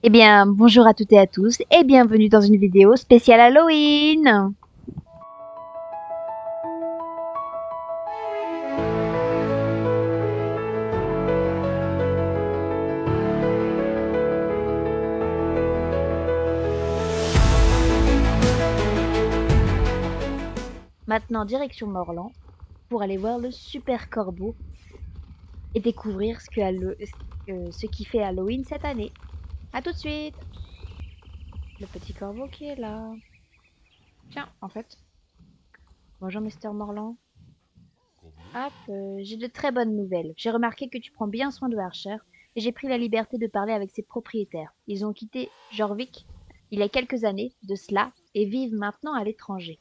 Eh bien, bonjour à toutes et à tous et bienvenue dans une vidéo spéciale Halloween. Maintenant, direction Morlan pour aller voir le super corbeau et découvrir ce qui fait Halloween cette année. À tout de suite. Le petit corbeau qui est là. Tiens, en fait. Bonjour Mister Morlan. Hop, j'ai de très bonnes nouvelles. J'ai remarqué que tu prends bien soin de Archer et j'ai pris la liberté de parler avec ses propriétaires. Ils ont quitté Jorvik il y a quelques années de cela et vivent maintenant à l'étranger.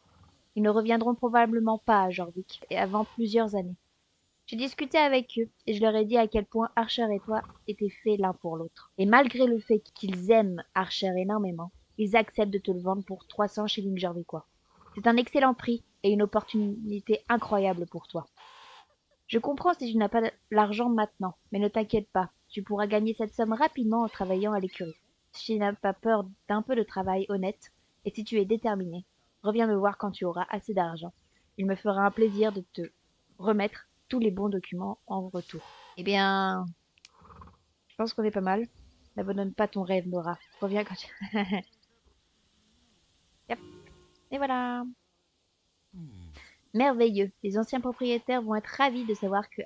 Ils ne reviendront probablement pas à Jorvik et avant plusieurs années. J'ai discuté avec eux et je leur ai dit à quel point Archer et toi étaient faits l'un pour l'autre. Et malgré le fait qu'ils aiment Archer énormément, ils acceptent de te le vendre pour 300 shillings jorvikois. C'est un excellent prix et une opportunité incroyable pour toi. Je comprends si tu n'as pas l'argent maintenant, mais ne t'inquiète pas, tu pourras gagner cette somme rapidement en travaillant à l'écurie. Si tu n'as pas peur d'un peu de travail honnête, et si tu es déterminé, reviens me voir quand tu auras assez d'argent. Il me fera un plaisir de te remettre tous les bons documents en retour. Eh bien, je pense qu'on est pas mal. N'abandonne pas ton rêve, Nora. Reviens quand tu... Yep. Et voilà. Merveilleux. Les anciens propriétaires vont être ravis de savoir que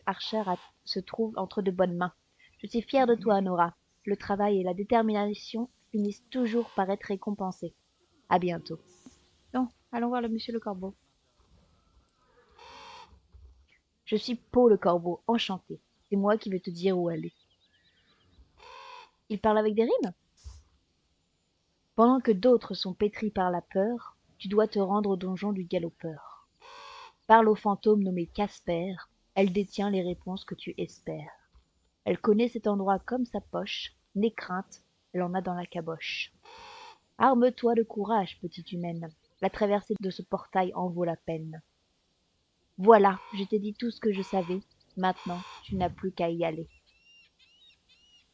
se trouve entre de bonnes mains. Je suis fière de toi, Nora. Le travail et la détermination finissent toujours par être récompensés. À bientôt. Bon, allons voir le monsieur le corbeau. Je suis Pau le corbeau, enchanté. C'est moi qui vais te dire où aller. Il parle avec des rimes? Pendant que d'autres sont pétris par la peur, tu dois te rendre au donjon du galopeur. Parle au fantôme nommé Casper. Elle détient les réponses que tu espères. Elle connaît cet endroit comme sa poche. N'aie crainte, elle en a dans la caboche. Arme-toi de courage, petite humaine. La traversée de ce portail en vaut la peine. Voilà, je t'ai dit tout ce que je savais. Maintenant, tu n'as plus qu'à y aller.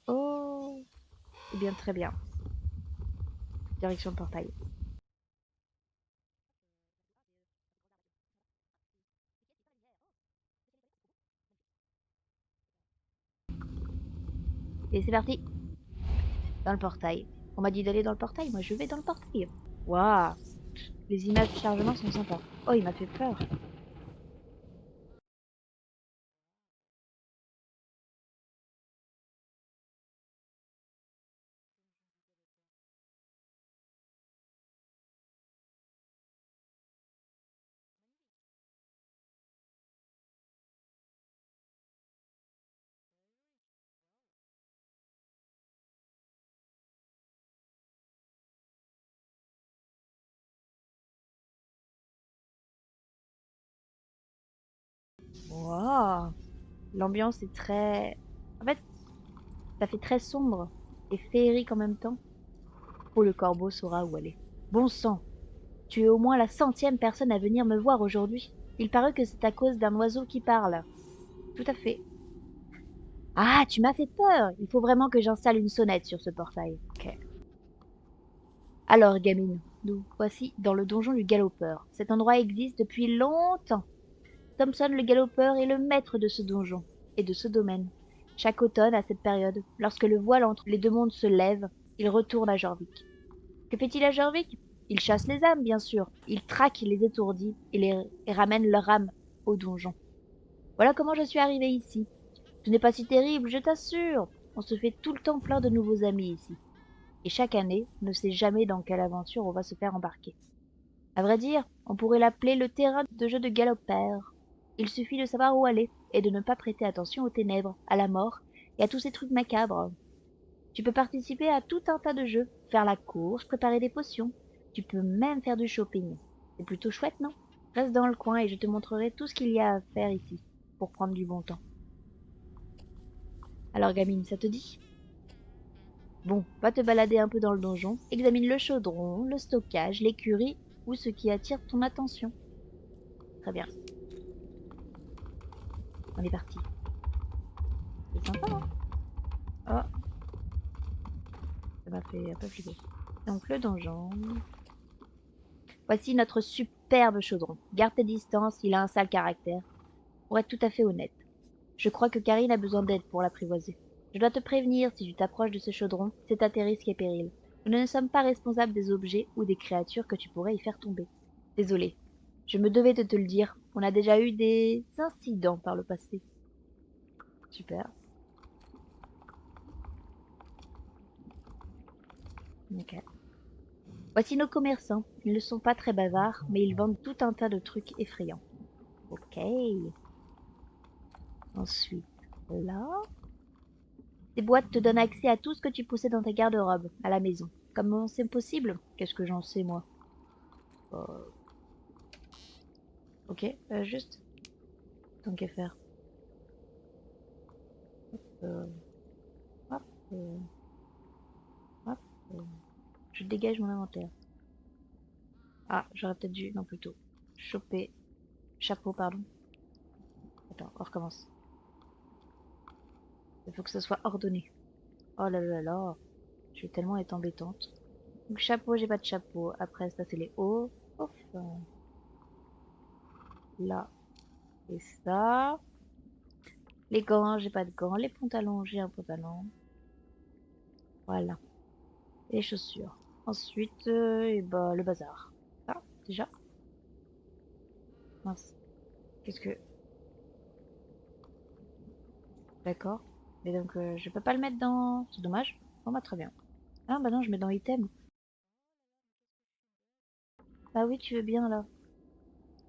Oh, eh bien, très bien. Direction le portail. Et c'est parti. Dans le portail. On m'a dit d'aller dans le portail, moi je vais dans le portail. Waouh, les images de chargement sont sympas. Oh, il m'a fait peur. Waouh, l'ambiance est très... En fait, ça fait très sombre et féerique en même temps. Oh, le corbeau saura où aller. Bon sang, tu es au moins la 100e personne à venir me voir aujourd'hui. Il paraît que c'est à cause d'un oiseau qui parle. Tout à fait. Ah, tu m'as fait peur. Il faut vraiment que j'installe une sonnette sur ce portail. Ok. Alors, gamine, nous voici dans le donjon du galopeur. Cet endroit existe depuis longtemps. Thompson le galopeur est le maître de ce donjon et de ce domaine. Chaque automne, à cette période, lorsque le voile entre les deux mondes se lève, il retourne à Jorvik. Que fait-il à Jorvik? Il chasse les âmes, bien sûr. Il traque les étourdis et ramène leur âme au donjon. Voilà comment je suis arrivée ici. Ce n'est pas si terrible, je t'assure. On se fait tout le temps plein de nouveaux amis ici. Et chaque année, on ne sait jamais dans quelle aventure on va se faire embarquer. À vrai dire, on pourrait l'appeler le terrain de jeu de galopère. Il suffit de savoir où aller et de ne pas prêter attention aux ténèbres, à la mort et à tous ces trucs macabres. Tu peux participer à tout un tas de jeux, faire la course, préparer des potions. Tu peux même faire du shopping. C'est plutôt chouette, non? Reste dans le coin et je te montrerai tout ce qu'il y a à faire ici, pour prendre du bon temps. Alors gamine, ça te dit? Bon, va te balader un peu dans le donjon, examine le chaudron, le stockage, l'écurie ou ce qui attire ton attention. Très bien, on est parti. C'est sympa, hein? Oh, Ça m'a fait un peu flipper. Donc le donjon. Voici notre superbe chaudron. Garde tes distances, il a un sale caractère. Pour être tout à fait honnête, je crois que Karine a besoin d'aide pour l'apprivoiser. Je dois te prévenir, si tu t'approches de ce chaudron, c'est à tes risques et périls. Nous ne sommes pas responsables des objets ou des créatures que tu pourrais y faire tomber. Désolé. Je me devais de te le dire. On a déjà eu des incidents par le passé. Super. Ok. Voici nos commerçants. Ils ne sont pas très bavards, mais ils vendent tout un tas de trucs effrayants. Ok. Ensuite, là. Ces boîtes te donnent accès à tout ce que tu possèdes dans ta garde-robe, à la maison. Comment c'est possible? Qu'est-ce que j'en sais, moi? Euh, ok, juste. Tant qu'à faire. Euh, hop, euh, hop, euh, je dégage mon inventaire. Ah, j'aurais peut-être dû, non plutôt, choper. Chapeau, pardon. Attends, on recommence. Il faut que ce soit ordonné. Oh là là là, je vais tellement être embêtante. Donc chapeau, j'ai pas de chapeau. Après, ça c'est les hauts. Ouf, là, et ça. Les gants, j'ai pas de gants. Les pantalons, j'ai un pantalon. Voilà. Et les chaussures. Ensuite, et bah, le bazar. Ah, déjà. Mince. Qu'est-ce que... D'accord. Mais donc, je peux pas le mettre dans... C'est dommage. Bon, bah, très bien. Ah, bah non, je mets dans item. Bah oui, tu veux bien, là.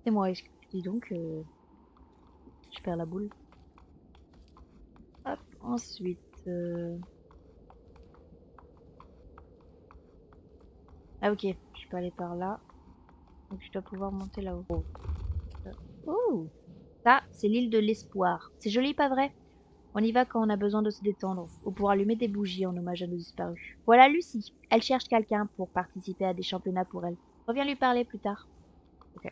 C'est moi, dis donc, je perds la boule. Hop, ensuite... Ah, ok. Je peux aller par là. Donc, je dois pouvoir monter là-haut. Oh, ça, c'est l'île de l'espoir. C'est joli, pas vrai? On y va quand on a besoin de se détendre, ou pour allumer des bougies en hommage à nos disparus. Voilà Lucie. Elle cherche quelqu'un pour participer à des championnats pour elle. Reviens lui parler plus tard. Ok,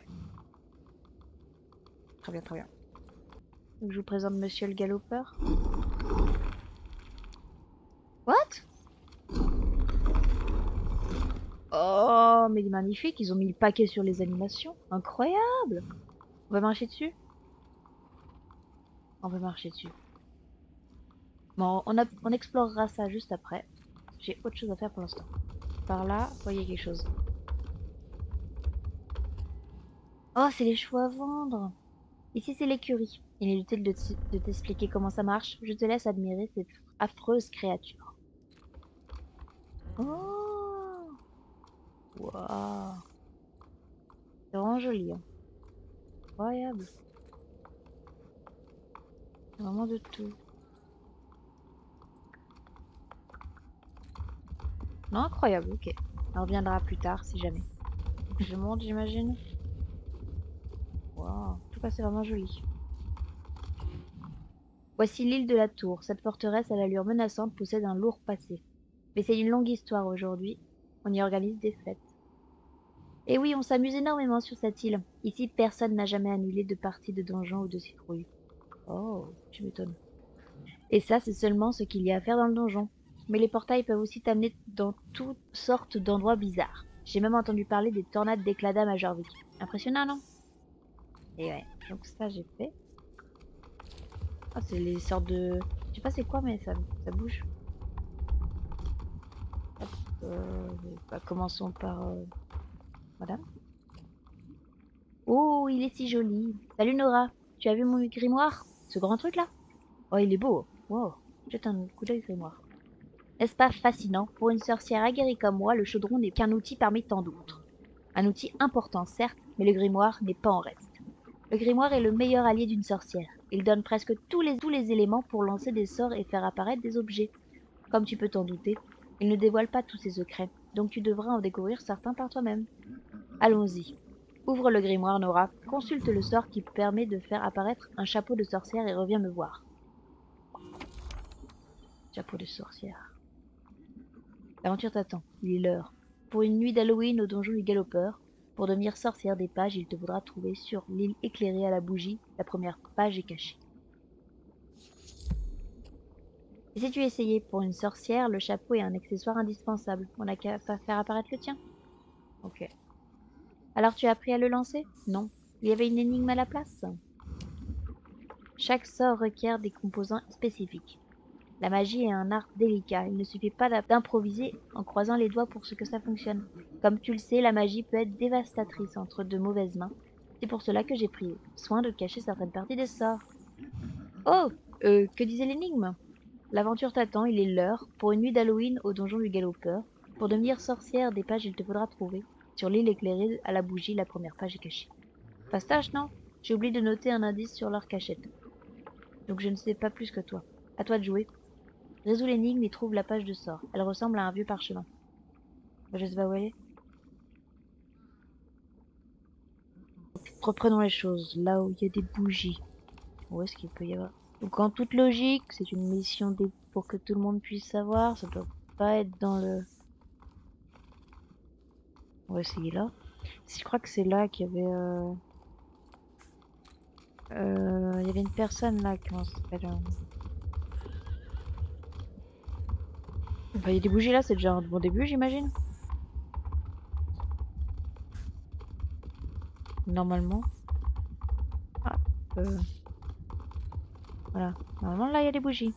très bien, très bien. Donc, je vous présente Monsieur le Galopeur. What? Oh, mais il est magnifique. Ils ont mis le paquet sur les animations. Incroyable. On va marcher dessus? On va marcher dessus. Bon, on explorera ça juste après. J'ai autre chose à faire pour l'instant. Par là, voyez quelque chose. Oh, c'est les chevaux à vendre. Ici, c'est l'écurie. Il est utile de t'expliquer comment ça marche. Je te laisse admirer cette affreuse créature. Oh, waouh, c'est vraiment joli, hein. Incroyable. Vraiment de tout. Non, incroyable, ok. On reviendra plus tard si jamais. Je monte, j'imagine. Waouh, en tout cas, c'est vraiment joli. Voici l'île de la Tour. Cette forteresse à l'allure menaçante possède un lourd passé. Mais c'est une longue histoire aujourd'hui. On y organise des fêtes. Et oui, on s'amuse énormément sur cette île. Ici, personne n'a jamais annulé de partie de donjon ou de citrouille. Oh, tu m'étonnes. Et ça, c'est seulement ce qu'il y a à faire dans le donjon. Mais les portails peuvent aussi t'amener dans toutes sortes d'endroits bizarres. J'ai même entendu parler des tornades d'éclats d'âme à Jorvik. Impressionnant, non? Et ouais, donc ça j'ai fait. Ah, c'est les sortes de... Je sais pas c'est quoi, mais ça bouge. Hop, bah, commençons par... Madame. Oh, il est si joli. Salut Nora, tu as vu mon grimoire? Ce grand truc là? Oh, il est beau. Wow, jette un coup d'œil grimoire. N'est-ce pas fascinant? Pour une sorcière aguerrie comme moi, le chaudron n'est qu'un outil parmi tant d'autres. Un outil important, certes, mais le grimoire n'est pas en reste. Le grimoire est le meilleur allié d'une sorcière. Il donne presque tous les éléments pour lancer des sorts et faire apparaître des objets. Comme tu peux t'en douter, il ne dévoile pas tous ses secrets, donc tu devras en découvrir certains par toi-même. Allons-y. Ouvre le grimoire, Nora, consulte le sort qui permet de faire apparaître un chapeau de sorcière et reviens me voir. Chapeau de sorcière. L'aventure t'attend, il est l'heure. Pour une nuit d'Halloween au donjon du Galopeur, pour devenir sorcière des pages, il te faudra trouver sur l'île éclairée à la bougie, la première page est cachée. Et si tu essayais pour une sorcière, le chapeau est un accessoire indispensable. On n'a qu'à pas faire apparaître le tien. Ok. Alors tu as appris à le lancer? Non. Il y avait une énigme à la place? Chaque sort requiert des composants spécifiques. La magie est un art délicat. Il ne suffit pas d'improviser en croisant les doigts pour ce que ça fonctionne. Comme tu le sais, la magie peut être dévastatrice entre de mauvaises mains. C'est pour cela que j'ai pris soin de cacher certaines parties des sorts. Oh! Que disait l'énigme? L'aventure t'attend, il est l'heure. Pour une nuit d'Halloween au donjon du Galopeur. Pour devenir sorcière, des pages il te faudra trouver. Sur l'île éclairée, à la bougie, la première page est cachée. Pastache, non? J'ai oublié de noter un indice sur leur cachette. Donc je ne sais pas plus que toi. À toi de jouer. Résous l'énigme et trouve la page de sort. Elle ressemble à un vieux parchemin. Je sais pas où elle est. Reprenons les choses. Là où il y a des bougies. Où est-ce qu'il peut y avoir? Donc en toute logique, c'est une mission pour que tout le monde puisse savoir. Ça doit pas être dans le... On va essayer là. Je crois que c'est là qu'il y avait... il y avait une personne là, comment ça s'appelle Enfin, il y a des bougies là, c'est déjà un bon début, j'imagine. Normalement. Ah, voilà. Normalement, là, il y a des bougies.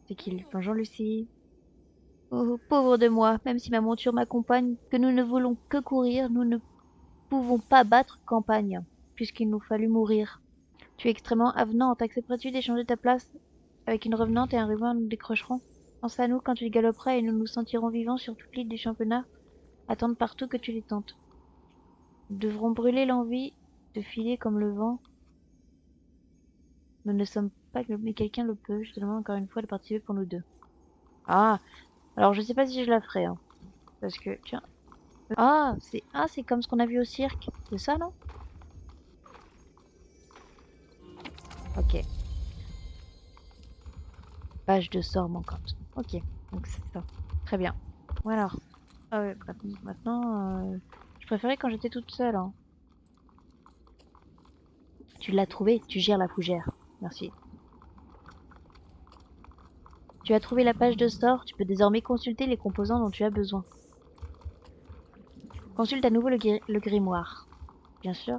C'est qu'il Bonjour Lucie. Oh, pauvre de moi, même si ma monture m'accompagne, que nous ne voulons que courir, nous ne pouvons pas battre campagne, puisqu'il nous fallut mourir. Tu es extrêmement avenante, accepterais-tu d'échanger ta place avec une revenante et un ruban nous décrocherons? Pense à nous quand tu galoperas et nous nous sentirons vivants sur toute l'île du championnat, attendre partout que tu les tentes. Nous devrons brûler l'envie de filer comme le vent. Nous ne sommes pas que... mais quelqu'un le peut. Je te demande encore une fois de participer pour nous deux. Ah, alors je sais pas si je la ferai, hein, parce que tiens. C'est comme ce qu'on a vu au cirque. C'est ça, non? Ok. Page de sort manquante. Ok, donc c'est ça. Très bien. Ou alors. Ah ouais, maintenant, je préférais quand j'étais toute seule, hein. Tu l'as trouvé, tu gères la fougère. Merci. Tu as trouvé la page de sort, tu peux désormais consulter les composants dont tu as besoin. Consulte à nouveau le grimoire. Bien sûr.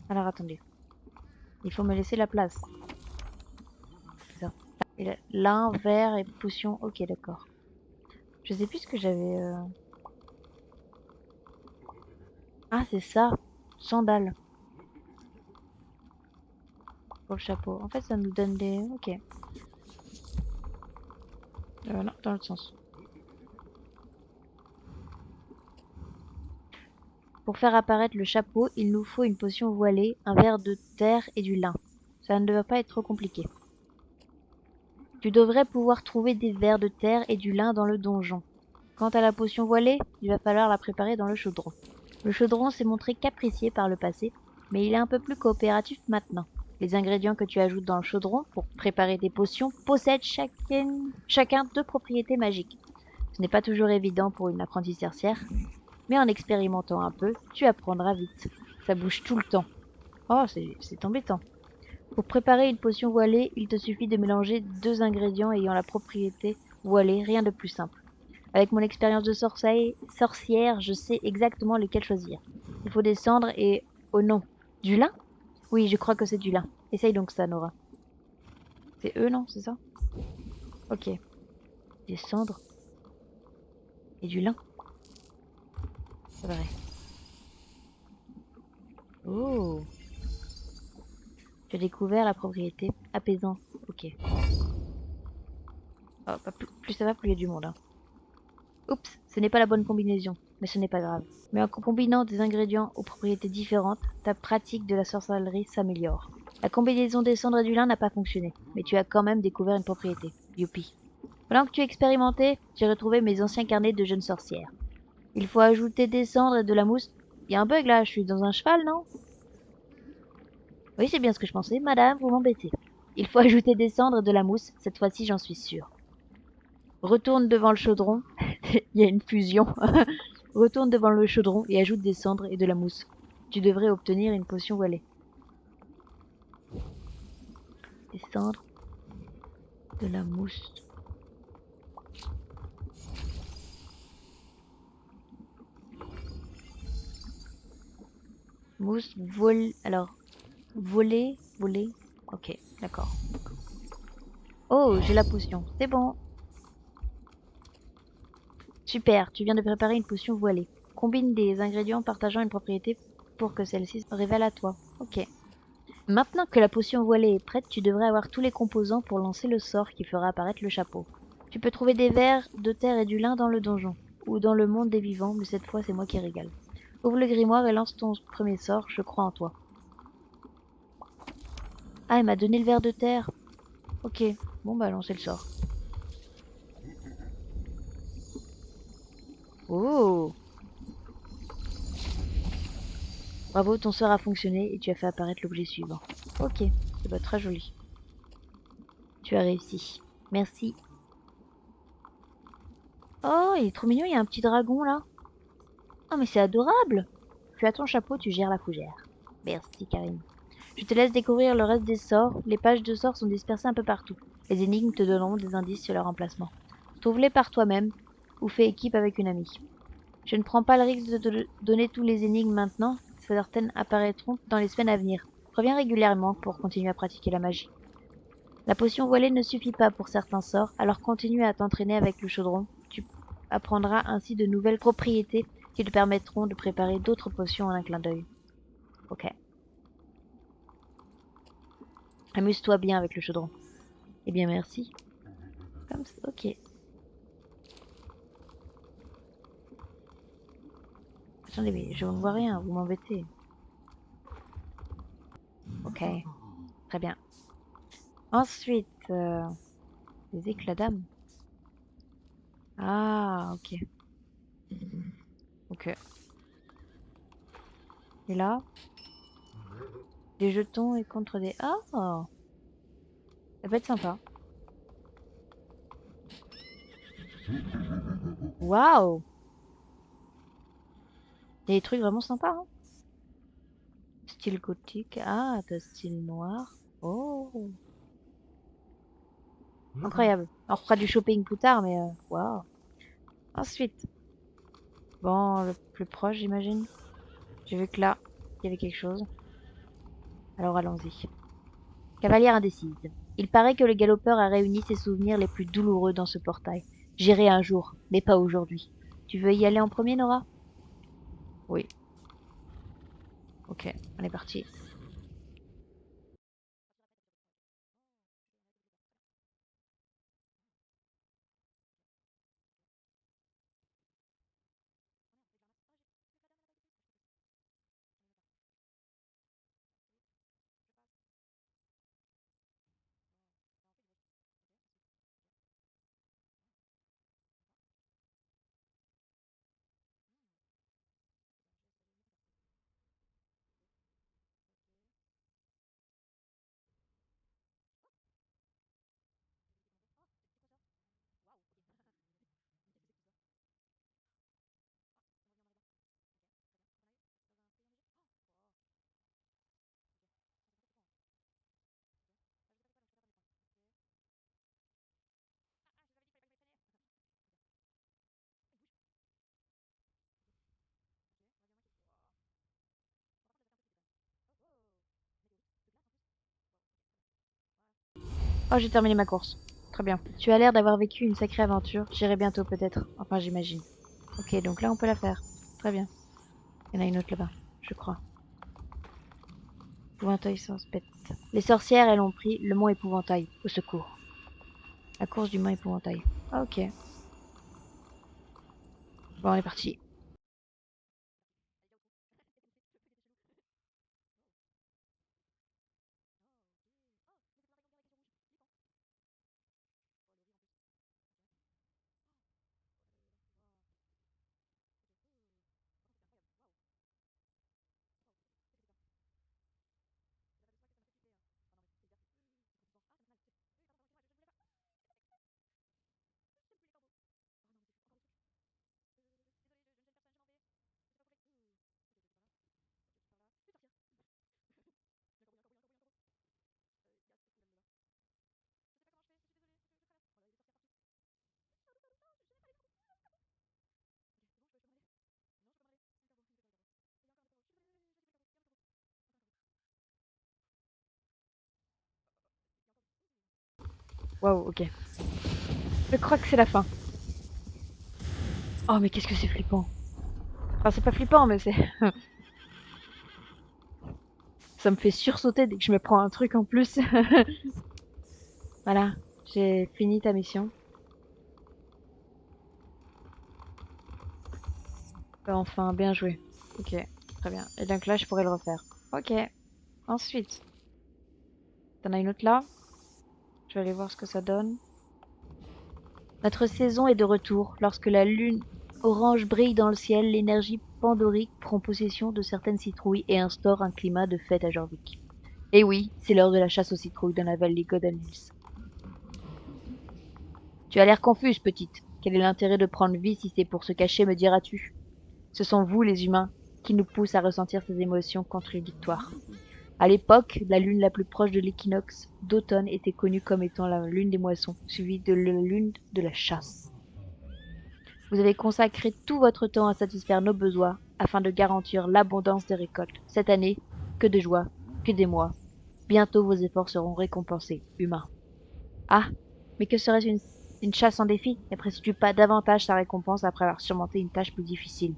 Alors attendez. Il faut me laisser la place. C'est ça. Lin, verre et potion. Ok, d'accord. Je sais plus ce que j'avais... Ah, c'est ça. Sandales. Pour le chapeau. En fait, ça nous donne des... Ok. Non, dans l'autre sens. Pour faire apparaître le chapeau, il nous faut une potion voilée, un verre de terre et du lin. Ça ne devrait pas être trop compliqué. Tu devrais pouvoir trouver des vers de terre et du lin dans le donjon. Quant à la potion voilée, il va falloir la préparer dans le chaudron. Le chaudron s'est montré capricieux par le passé, mais il est un peu plus coopératif maintenant. Les ingrédients que tu ajoutes dans le chaudron pour préparer tes potions possèdent chacun deux propriétés magiques. Ce n'est pas toujours évident pour une apprentie sorcière, mais en expérimentant un peu, tu apprendras vite. Ça bouge tout le temps. Oh, c'est embêtant. Pour préparer une potion voilée, il te suffit de mélanger deux ingrédients ayant la propriété voilée, rien de plus simple. Avec mon expérience de sorcière, je sais exactement lesquels choisir. Il faut des cendres et... Oh non. Du lin? Oui, je crois que c'est du lin. Essaye donc ça, Nora. C'est eux, non? C'est ça? Ok. Des cendres et du lin. C'est vrai. Oh. Tu as découvert la propriété apaisant. Ok. Oh, bah, plus ça va, plus il y a du monde, hein. Oups, ce n'est pas la bonne combinaison, mais ce n'est pas grave. Mais en combinant des ingrédients aux propriétés différentes, ta pratique de la sorcellerie s'améliore. La combinaison des cendres et du lin n'a pas fonctionné, mais tu as quand même découvert une propriété. Youpi. Pendant que tu expérimentais, j'ai retrouvé mes anciens carnets de jeune sorcière. Il faut ajouter des cendres et de la mousse. Il y a un bug là, je suis dans un cheval, non? Oui, c'est bien ce que je pensais. Madame, vous m'embêtez. Il faut ajouter des cendres et de la mousse, cette fois-ci j'en suis sûre. Retourne devant le chaudron. Il y a une fusion. Retourne devant le chaudron et ajoute des cendres et de la mousse. Tu devrais obtenir une potion voilée. Des cendres De la mousse. Mousse, vol... Alors, voler, voler. Ok, d'accord. Oh, j'ai la potion. C'est bon. Super, tu viens de préparer une potion voilée. Combine des ingrédients partageant une propriété pour que celle-ci se révèle à toi. Ok. Maintenant que la potion voilée est prête, tu devrais avoir tous les composants pour lancer le sort qui fera apparaître le chapeau. Tu peux trouver des vers, de terre et du lin dans le donjon, ou dans le monde des vivants, mais cette fois c'est moi qui régale. Ouvre le grimoire et lance ton premier sort, je crois en toi. Ah, elle m'a donné le ver de terre. Ok, bon bah lancer le sort. Oh! Bravo, ton sort a fonctionné et tu as fait apparaître l'objet suivant. Ok, c'est pas très joli. Tu as réussi. Merci. Oh, il est trop mignon, il y a un petit dragon là. Oh, mais c'est adorable! Tu as ton chapeau, tu gères la fougère. Merci, Karine. Je te laisse découvrir le reste des sorts. Les pages de sorts sont dispersées un peu partout. Les énigmes te donneront des indices sur leur emplacement. Trouve-les par toi-même ou fais équipe avec une amie. Je ne prends pas le risque de te donner tous les énigmes maintenant. Certaines apparaîtront dans les semaines à venir. Reviens régulièrement pour continuer à pratiquer la magie. La potion voilée ne suffit pas pour certains sorts, alors continue à t'entraîner avec le chaudron. Tu apprendras ainsi de nouvelles propriétés qui te permettront de préparer d'autres potions en un clin d'œil. Ok. Amuse-toi bien avec le chaudron. Eh bien, merci. Comme ça, ok. Attendez, mais je ne vois rien, vous m'embêtez. Ok, très bien. Ensuite, les éclats d'âme. Ah, ok. Ok. Et là, des jetons et contre des... Ah, ça peut être sympa. Waouh! Il y a des trucs vraiment sympas, hein. Style gothique. Ah, t'as style noir. Oh, incroyable. On refera du shopping plus tard, mais waouh. Ensuite, bon, le plus proche, j'imagine. J'ai vu que là, il y avait quelque chose. Alors allons-y. Cavalière indécise. Il paraît que le galopeur a réuni ses souvenirs les plus douloureux dans ce portail. J'irai un jour, mais pas aujourd'hui. Tu veux y aller en premier, Nora? Oui. Ok, on est parti. Oh, j'ai terminé ma course. Très bien. Tu as l'air d'avoir vécu une sacrée aventure. J'irai bientôt peut-être. Enfin, j'imagine. Ok, donc là, on peut la faire. Très bien. Il y en a une autre là-bas, je crois. Épouvantail sans spectre. Les sorcières, elles ont pris le mont épouvantail. Au secours. La course du mont épouvantail. Ah, ok. Bon, on est parti. Waouh, ok. Je crois que c'est la fin. Oh, mais qu'est-ce que c'est flippant. Enfin, c'est pas flippant, mais c'est... Ça me fait sursauter dès que je me prends un truc en plus. Voilà, j'ai fini ta mission. Enfin, bien joué. Ok, très bien. Et donc là, je pourrais le refaire. Ok, ensuite. T'en as une autre là? Je vais aller voir ce que ça donne. Notre saison est de retour. Lorsque la lune orange brille dans le ciel, l'énergie pandorique prend possession de certaines citrouilles et instaure un climat de fête à Jorvik. Et oui, c'est l'heure de la chasse aux citrouilles dans la vallée Golden Hills. Tu as l'air confuse, petite. Quel est l'intérêt de prendre vie si c'est pour se cacher, me diras-tu? Ce sont vous, les humains, qui nous poussent à ressentir ces émotions contradictoires. À l'époque, la lune la plus proche de l'équinoxe d'automne était connue comme étant la lune des moissons, suivie de la lune de la chasse. Vous avez consacré tout votre temps à satisfaire nos besoins afin de garantir l'abondance des récoltes. Cette année, que de joie, que d'émoi. Bientôt vos efforts seront récompensés, humains. Ah, mais que serait-ce une chasse en défi? N'apprécies-tu pas davantage sa récompense après avoir surmonté une tâche plus difficile?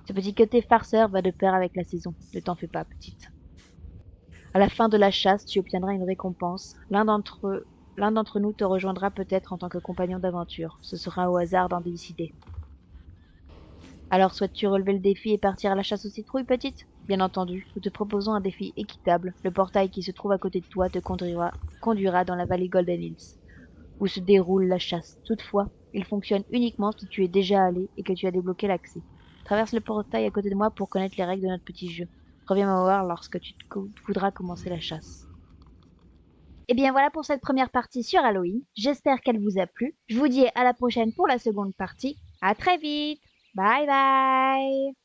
Ce petit côté farceur va de pair avec la saison. Ne t'en fais pas, petite. À la fin de la chasse, tu obtiendras une récompense. L'un d'entre nous te rejoindra peut-être en tant que compagnon d'aventure. Ce sera au hasard d'en décider. Alors souhaites-tu relever le défi et partir à la chasse aux citrouilles, petite? Bien entendu, nous te proposons un défi équitable. Le portail qui se trouve à côté de toi te conduira dans la vallée Golden Hills, où se déroule la chasse. Toutefois, il fonctionne uniquement si tu es déjà allé et que tu as débloqué l'accès. Traverse le portail à côté de moi pour connaître les règles de notre petit jeu. Reviens me voir lorsque voudras commencer la chasse. Et bien voilà pour cette première partie sur Halloween. J'espère qu'elle vous a plu. Je vous dis à la prochaine pour la seconde partie. À très vite. Bye bye.